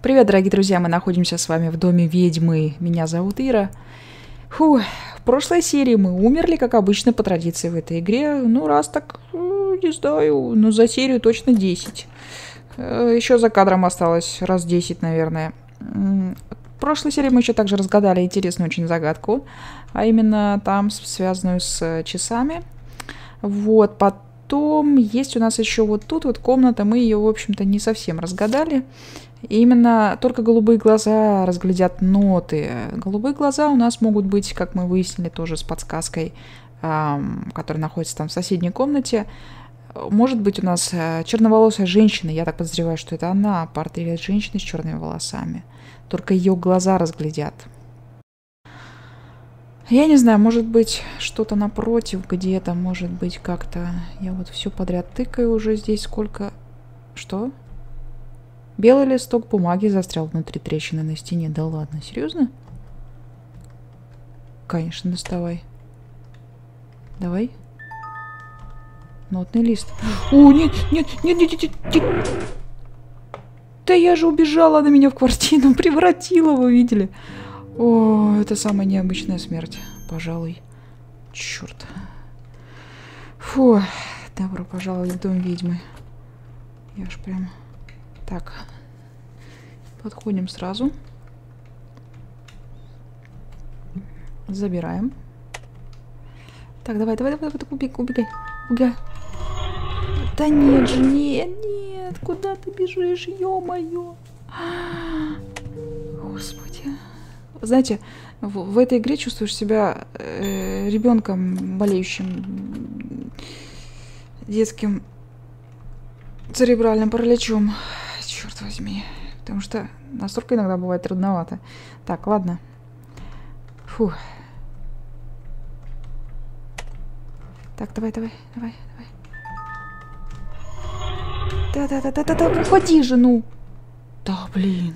Привет, дорогие друзья, мы находимся с вами в доме ведьмы. Меня зовут Ира. В прошлой серии мы умерли, как обычно, по традиции в этой игре. Ну, раз так, не знаю, но за серию точно 10. Еще за кадром осталось раз 10, наверное. В прошлой серии мы еще также разгадали интересную очень загадку, а именно там связанную с часами. Вот, потом есть у нас еще вот тут вот комната, мы ее, в общем-то, не совсем разгадали. И именно только голубые глаза разглядят ноты. Голубые глаза у нас могут быть, как мы выяснили, тоже с подсказкой, которая находится там в соседней комнате. Может быть у нас черноволосая женщина, я так подозреваю, что это она, портрет женщины с черными волосами. Только ее глаза разглядят. Я не знаю, может быть что-то напротив где-то, может быть как-то... Я вот все подряд тыкаю уже здесь, сколько... Что? Белый листок бумаги застрял внутри трещины на стене. Да ладно, серьезно? Конечно, доставай. Давай. Нотный лист. О, нет, нет, нет, нет, нет, нет. Да я же убежала, она меня в квартиру превратила, вы видели? О, это самая необычная смерть, пожалуй. Черт. Фу, добро пожаловать в дом ведьмы. Я ж прям... Так, подходим сразу. Забираем. Так, давай, убегай. Да нет же, нет, куда ты бежишь, ё-моё. Господи. Знаете, в этой игре чувствуешь себя ребенком, болеющим детским церебральным параличом. Черт возьми. Потому что настолько иногда бывает трудновато. Так, ладно. Фу. Так, давай. Да, уходи же, ну. Да, блин.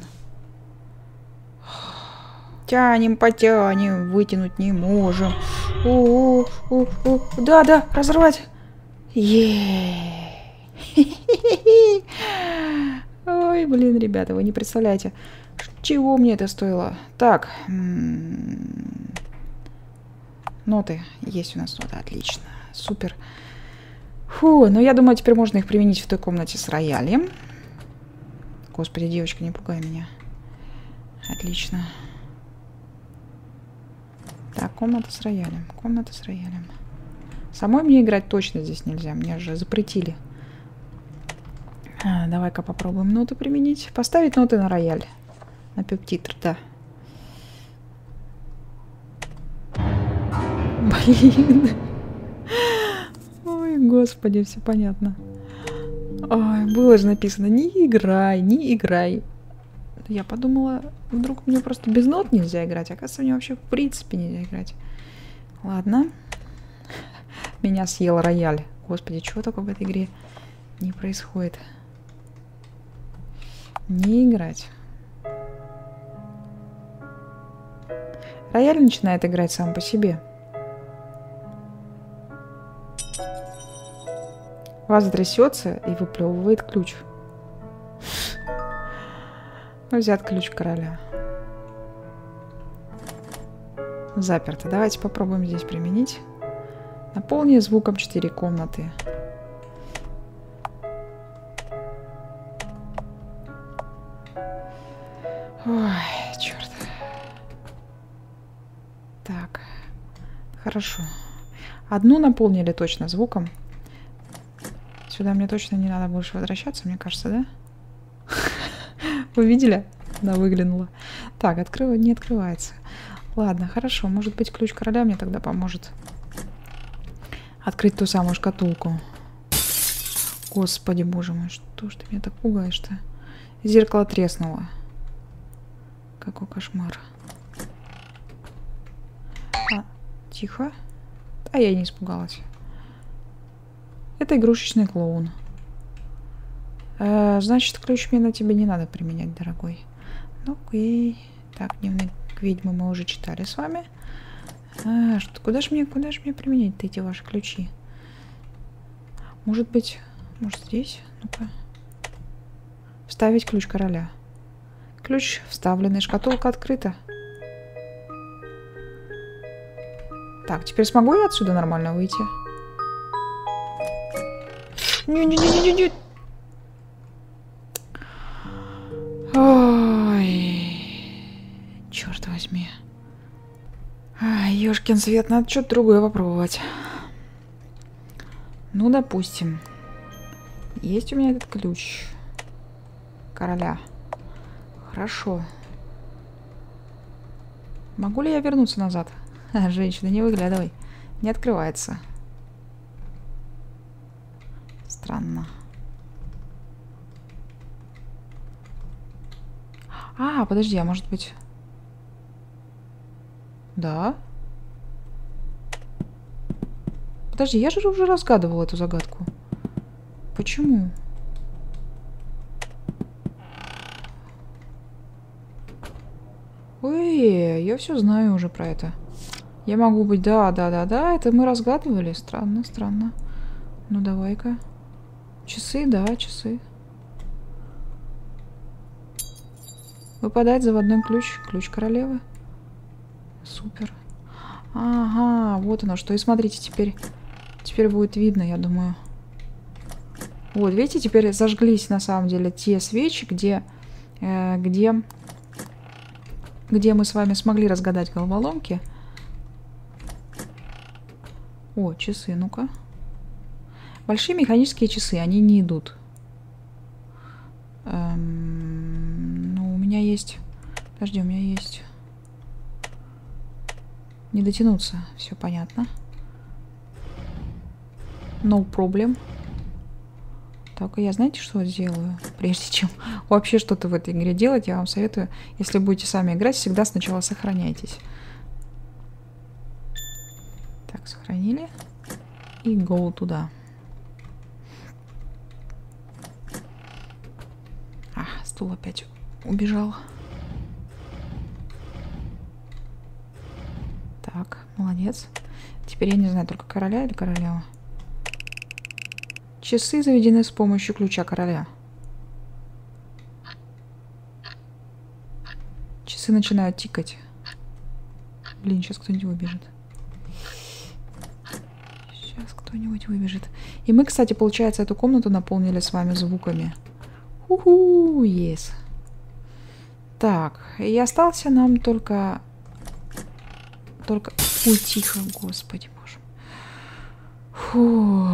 Потянем, вытянуть не можем. Да, разорвать. Ой, блин, ребята, вы не представляете, чего мне это стоило. Так. Ноты. Есть у нас ноты. Отлично. Супер. Фу, ну я думаю, теперь можно их применить в той комнате с роялем. Господи, девочка, не пугай меня. Отлично. Так, комната с роялем. Самой мне играть точно здесь нельзя. Мне же запретили. Давай-ка попробуем ноты применить. Поставить ноты на рояль. На пептитр, да. Блин. Ой, господи, все понятно. Ой, было же написано, не играй. Я подумала, вдруг мне просто без нот нельзя играть. Оказывается, мне вообще в принципе нельзя играть. Ладно. Меня съел рояль. Господи, чего такое в этой игре не происходит? Не играть. Рояль начинает играть сам по себе. Ваза трясется и выплевывает ключ. Взят ключ короля. Заперто. Давайте попробуем здесь применить. Наполни звуком 4 комнаты. Ой, черт. Так. Хорошо. Одну наполнили точно звуком. Сюда мне точно не надо больше возвращаться, мне кажется, да? Вы видели? Она выглянула. Так, не открывается. Ладно, хорошо. Может быть, ключ короля мне тогда поможет открыть ту самую шкатулку. Господи, боже мой, что ж ты меня так пугаешь-то? Зеркало треснуло. Какой кошмар. Тихо. А я и не испугалась. Это игрушечный клоун. Значит, ключ мне на тебе не надо применять, дорогой. Ну, окей. Так, дневник ведьмы мы уже читали с вами. Куда же мне применять-то эти ваши ключи? Может быть, может здесь? Ну-ка. Вставить ключ короля. Ключ вставленный, шкатулка открыта. Так, теперь смогу я отсюда нормально выйти? Не-не-не-не-не. Ой. Черт возьми. Ай, ёшкин свет, надо что-то другое попробовать. Ну, допустим. Есть у меня этот ключ. Короля. Хорошо. Могу ли я вернуться назад? Женщина, не выглядывай. Не открывается. Странно. А, подожди, а может быть... Да? Подожди, я же уже разгадывала эту загадку. Почему? Ой, я все знаю уже про это. Я могу быть... Да, это мы разгадывали. Странно, странно. Ну, давай-ка. Часы, да, часы. Выпадает заводной ключ. Ключ королевы. Супер. Ага, вот оно что. И смотрите, теперь будет видно, я думаю. Вот, видите, теперь зажглись на самом деле те свечи, где мы с вами смогли разгадать головоломки. О, часы, ну-ка. Большие механические часы, они не идут. Ну, у меня есть... Подожди, у меня есть... Не дотянуться, все понятно. No problem. Только я, знаете, что сделаю? Прежде чем вообще что-то в этой игре делать, я вам советую, если будете сами играть, всегда сначала сохраняйтесь. Так, сохранили. И go туда. А, стул опять убежал. Так, молодец. Теперь я не знаю, только короля или королева. Часы заведены с помощью ключа короля. Часы начинают тикать. Блин, сейчас кто-нибудь выбежит. Сейчас кто-нибудь выбежит. И мы, кстати, получается, эту комнату наполнили с вами звуками. Уху, yes. Так, и остался нам только... Ой, тихо, господи боже. Фу.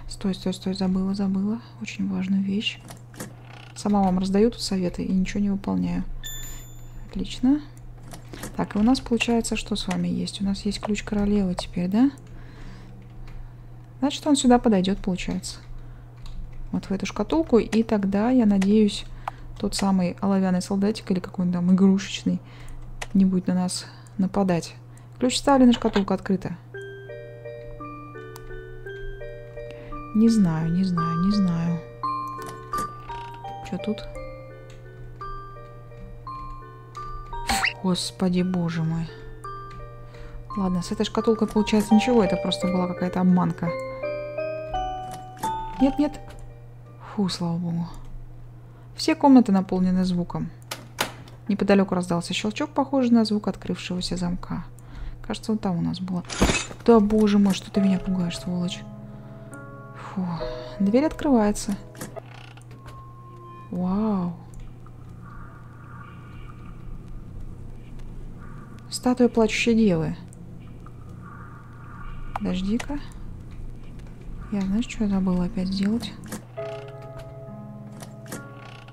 Стой, забыла. Очень важную вещь. Сама вам раздаю тут советы и ничего не выполняю. Отлично. Так, и у нас получается, что с вами есть? У нас есть ключ королевы теперь, да? Значит, он сюда подойдет, получается. Вот в эту шкатулку. И тогда, я надеюсь, тот самый оловянный солдатик или какой-нибудь там игрушечный не будет на нас нападать. Ключ вставлен, шкатулка открыта. Не знаю. Что тут? Господи, боже мой. Ладно, с этой шкатулкой получается ничего. Это просто была какая-то обманка. Нет. Фу, слава богу. Все комнаты наполнены звуком. Неподалеку раздался щелчок, похожий на звук открывшегося замка. Кажется, он там у нас было. Да, боже мой, что ты меня пугаешь, сволочь. Фу. Дверь открывается. Вау. Статуя плачущей девы. Подожди-ка. Я, знаешь, что я забыла опять сделать?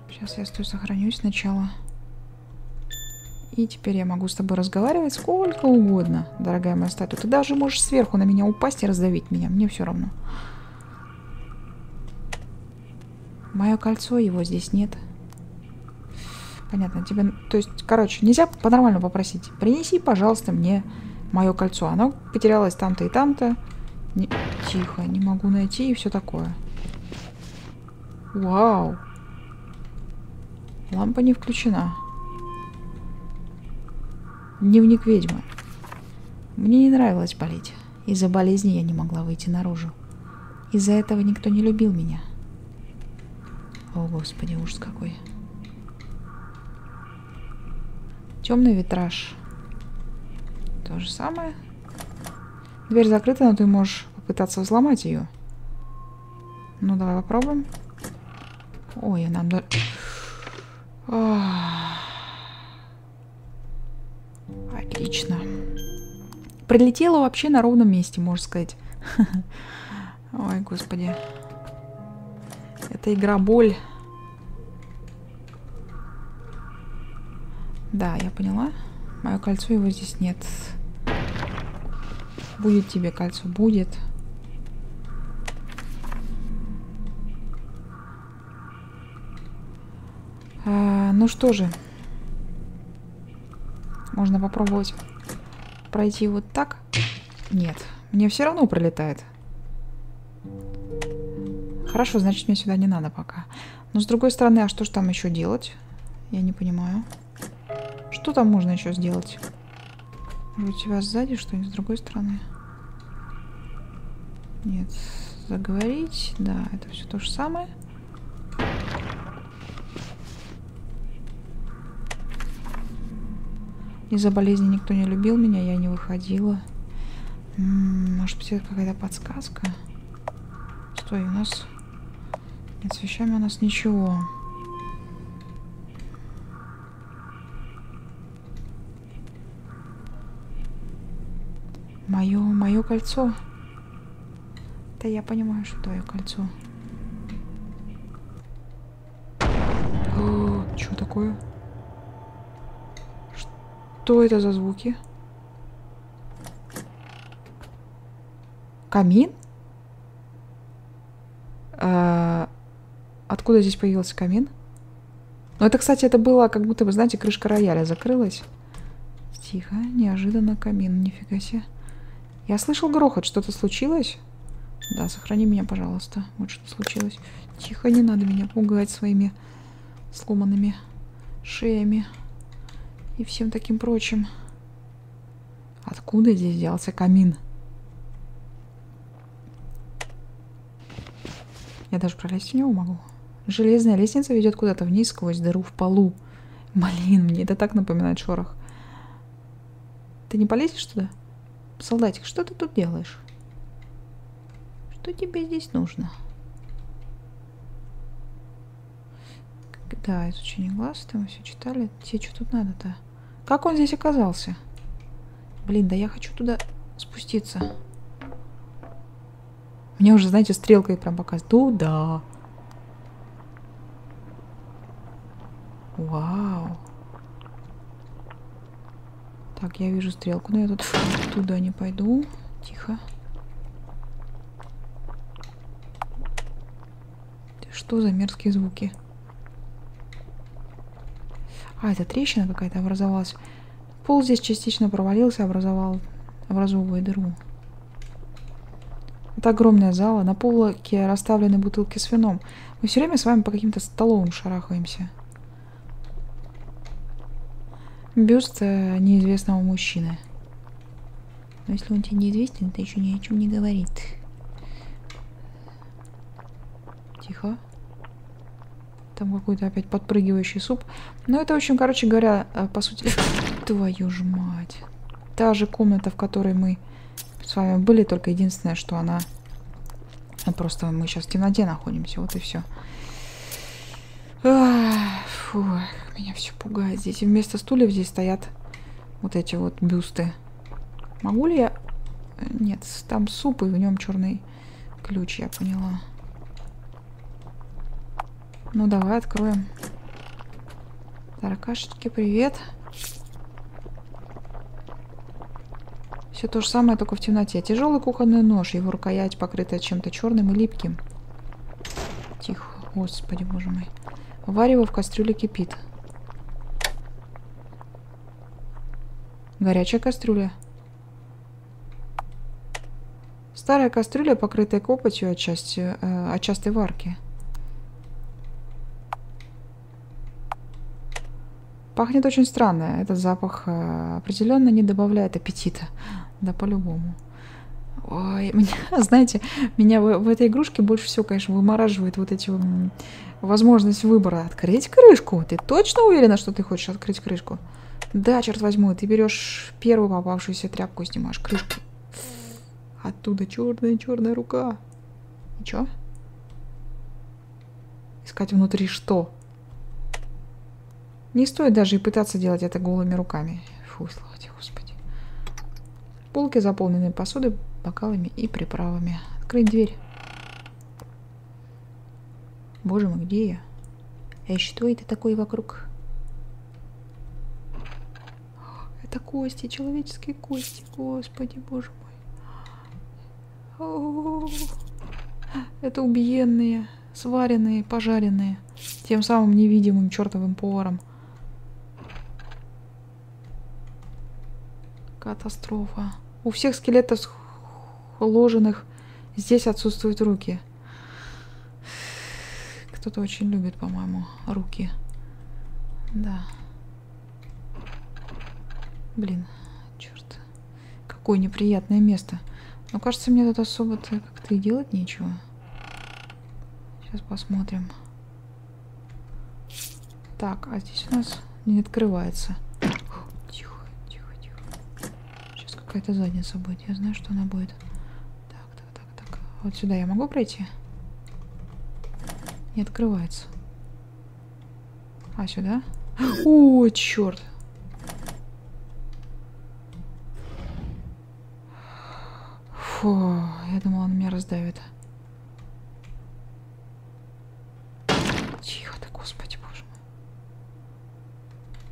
Сейчас я сохранюсь сначала. И теперь я могу с тобой разговаривать сколько угодно, дорогая моя статуя. Ты даже можешь сверху на меня упасть и раздавить меня. Мне все равно. Мое кольцо, его здесь нет. Понятно, тебе... То есть, короче, нельзя по-нормальному попросить. Принеси, пожалуйста, мне мое кольцо. Оно потерялось там-то и там-то. Тихо, не могу найти и все такое. Вау. Лампа не включена. Дневник ведьмы. Мне не нравилось болеть. Из-за болезни я не могла выйти наружу. Из-за этого никто не любил меня. О, Господи, ужас какой. Темный витраж. То же самое. Дверь закрыта, но ты можешь попытаться взломать ее. Ну, давай попробуем. Ой, нам... Отлично. Прилетела вообще на ровном месте, можно сказать. Ой, господи. Это игра боль. Да, я поняла. Мое кольцо, его здесь нет. Будет тебе кольцо, будет. Ну что же. Можно попробовать пройти вот так. Нет, мне все равно прилетает. Хорошо, значит, мне сюда не надо пока. Но с другой стороны, а что ж там еще делать? Я не понимаю. Что там можно еще сделать? Может, у тебя сзади что-нибудь с другой стороны? Нет, заговорить. Да, это все то же самое. Из-за болезни никто не любил меня, я не выходила. Может быть, это какая-то подсказка? Стой, у нас... Нет, с вещами у нас ничего. Мое кольцо. Да я понимаю, что твое кольцо. Что такое? Что это за звуки? Камин? Откуда здесь появился камин? Ну, это, кстати, это было, как будто, вы знаете, крышка рояля закрылась. Тихо, неожиданно камин, нифига себе. Я слышал грохот, что-то случилось? Да, сохрани меня, пожалуйста. Вот что случилось. Тихо, не надо меня пугать своими сломанными шеями и всем таким прочим. Откуда здесь взялся камин? Я даже пролезть в него могу. Железная лестница ведет куда-то вниз сквозь дыру в полу. Блин, мне это так напоминает шорох. Ты не полезешь туда? Солдатик, что ты тут делаешь? Что тебе здесь нужно? Да, изучение глаз, это мы все читали. Тебе что тут надо-то? Как он здесь оказался? Блин, да я хочу туда спуститься. Мне уже, знаете, стрелкой прям показывает. Туда. Вау. Так, я вижу стрелку, но я тут туда не пойду. Тихо. Что за мерзкие звуки? А, это трещина какая-то образовалась. Пол здесь частично провалился, образовывая дыру. Это огромная зала. На полке расставлены бутылки с вином. Мы все время с вами по каким-то столовым шарахаемся. Бюст неизвестного мужчины. Но если он тебе неизвестен, это еще ни о чем не говорит. Тихо. Там какой-то опять подпрыгивающий суп. Ну, это, в общем, короче говоря, по сути... Твою ж мать. Та же комната, в которой мы с вами были, только единственное, что она... Просто мы сейчас в темноте находимся, вот и все. Фу, меня все пугает. Здесь вместо стульев здесь стоят вот эти вот бюсты. Могу ли я... Нет, там суп, и в нем черный ключ, я поняла. Ну, давай откроем. Таракашечки, привет. Все то же самое, только в темноте. Тяжелый кухонный нож, его рукоять покрыта чем-то черным и липким. Тихо, господи, боже мой. Варево в кастрюле кипит. Горячая кастрюля. Старая кастрюля, покрытая копотью от частой варки. Пахнет очень странно. Этот запах определенно не добавляет аппетита. Да, по-любому. Ой, знаете, меня в этой игрушке больше всего, конечно, вымораживает вот эти возможность выбора. Открыть крышку. Ты точно уверена, что ты хочешь открыть крышку? Да, черт возьми, ты берешь первую попавшуюся тряпку, снимаешь крышку. Оттуда черная рука. И чё? Искать внутри что? Не стоит даже и пытаться делать это голыми руками. Фу, слава тебе, Господи. Полки заполнены посудой, бокалами и приправами. Открыть дверь. Боже мой, где я? Эй, что это такое вокруг? Это кости, человеческие кости. Господи, боже мой. О-о-о. Это убиенные, сваренные, пожаренные. Тем самым невидимым чертовым поваром. Катастрофа. У всех скелетов уложенных здесь отсутствуют руки. Кто-то очень любит, по-моему, руки. Да. Блин, черт. Какое неприятное место. Но кажется, мне тут особо-то как-то и делать нечего. Сейчас посмотрим. Так, а здесь у нас не открывается. Тихо, тихо, тихо. Сейчас какая-то задница будет. Я знаю, что она будет. Так. Вот сюда я могу пройти? Не открывается. А сюда? О, черт! Фу, я думала, он меня раздавит. Тихо ты, Господи, боже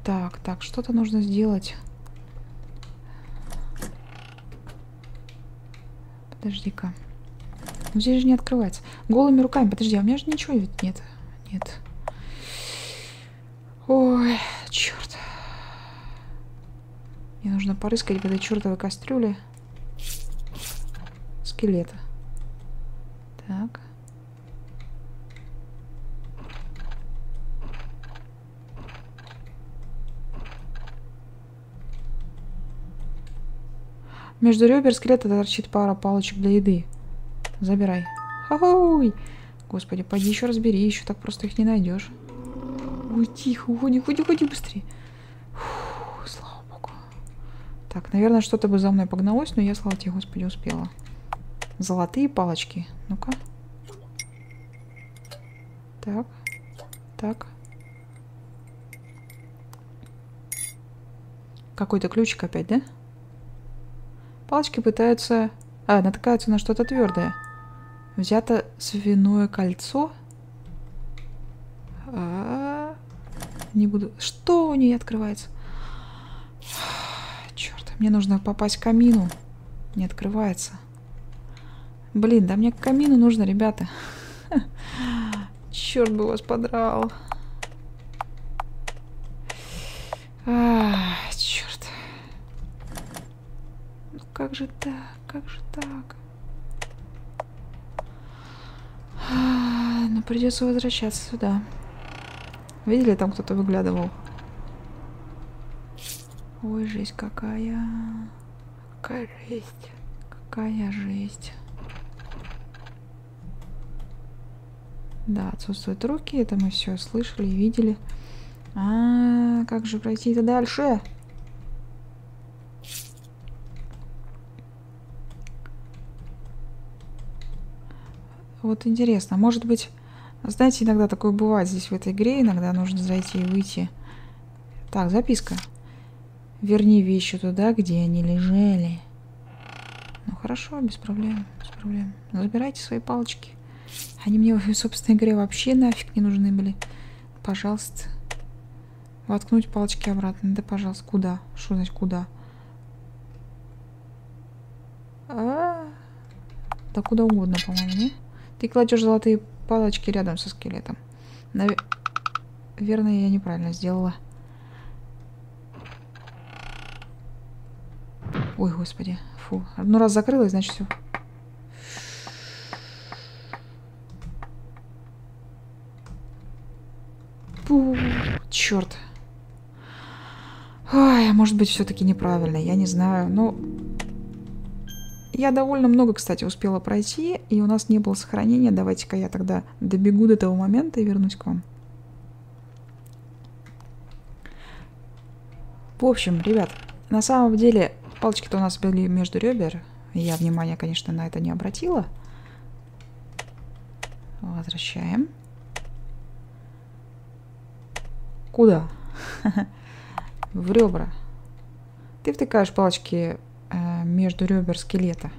мой. Так, что-то нужно сделать. Подожди-ка. Ну, здесь же не открывается. Голыми руками. Подожди, а у меня же ничего ведь нет. Нет. Ой, черт. Мне нужно порыскать в этой чертовой кастрюле скелета. Так. Между ребер скелета торчит пара палочек для еды. Забирай. Ха-хой! Господи, пойди еще разбери, еще так просто их не найдешь. Ой, тихо, уходи быстрее. Фу, слава богу. Так, наверное, что-то бы за мной погналось, но я, слава тебе, Господи, успела. Золотые палочки. Ну-ка. Так. Какой-то ключик опять, да? Палочки пытаются... натыкаются на что-то твердое. Взято свиное кольцо. Не буду... Что у нее открывается? Черт, мне нужно попасть к камину. Не открывается. Блин, да мне к камину нужно, ребята. Черт бы вас подрал. Черт. Ну как же так? Ну придется возвращаться сюда. Видели, там кто-то выглядывал? Ой, жесть какая. Какая жесть. Какая жесть. Да, отсутствуют руки. Это мы все слышали и видели. Как же пройти-то дальше? Вот интересно, может быть, знаете, иногда такое бывает здесь в этой игре, иногда нужно зайти и выйти. Так, записка. Верни вещи туда, где они лежали. Ну хорошо, без проблем. Забирайте свои палочки. Они мне в собственной игре вообще нафиг не нужны были. Пожалуйста. Воткнуть палочки обратно. Да, пожалуйста. Куда? Что значит куда? Да куда угодно, по-моему, не? Ты кладешь золотые палочки рядом со скелетом. Наверное, я неправильно сделала. Ой, господи. Фу. Ну, раз закрылась, значит все. Черт. Ой, может быть, все-таки неправильно, я не знаю. Но я довольно много, кстати, успела пройти, и у нас не было сохранения. Давайте-ка я тогда добегу до того момента и вернусь к вам. В общем, ребят, на самом деле палочки-то у нас были между ребер. Я внимания, конечно, на это не обратила. Возвращаем. Куда? В ребра. Ты втыкаешь палочки между ребер скелета.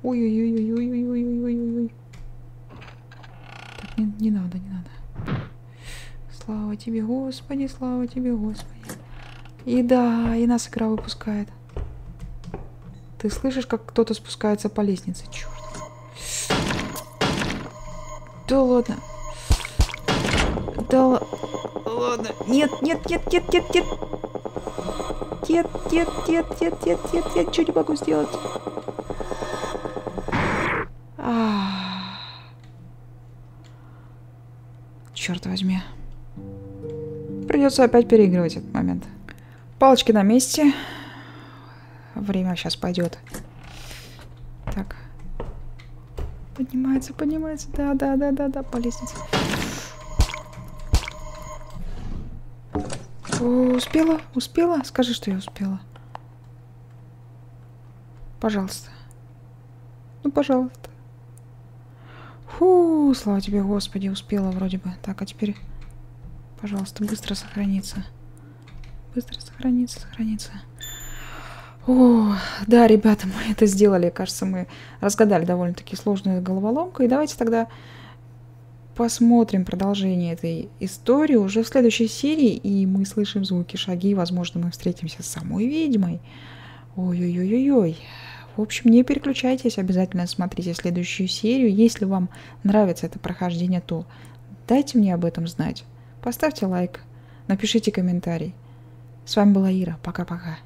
Ой-ой-ой-ой-ой-ой-ой-ой-ой. Так, не надо, не надо. Слава тебе, Господи, слава тебе, Господи. И да, и нас игра выпускает. Ты слышишь, как кто-то спускается по лестнице? Черт. Да ладно. Да ладно. Нет, нет, нет, нет, нет, нет. Нет, нет, нет, нет, нет, нет, я ничего не могу сделать. Черт возьми. Придется опять переигрывать этот момент. Палочки на месте. Время сейчас пойдет. Так. Поднимается, поднимается. Да, да, да, да, да, по лестнице. Успела? Успела? Скажи, что я успела. Пожалуйста. Ну, пожалуйста. Фу, слава тебе, Господи, успела вроде бы. Так, а теперь, пожалуйста, быстро сохраниться. Быстро сохраниться, сохраниться. О, да, ребята, мы это сделали. Кажется, мы разгадали довольно-таки сложную головоломку. И давайте тогда посмотрим продолжение этой истории уже в следующей серии. И мы слышим звуки, шаги. Возможно, мы встретимся с самой ведьмой. Ой-ой-ой-ой-ой. В общем, не переключайтесь, обязательно смотрите следующую серию. Если вам нравится это прохождение, то дайте мне об этом знать. Поставьте лайк, напишите комментарий. С вами была Ира. Пока-пока.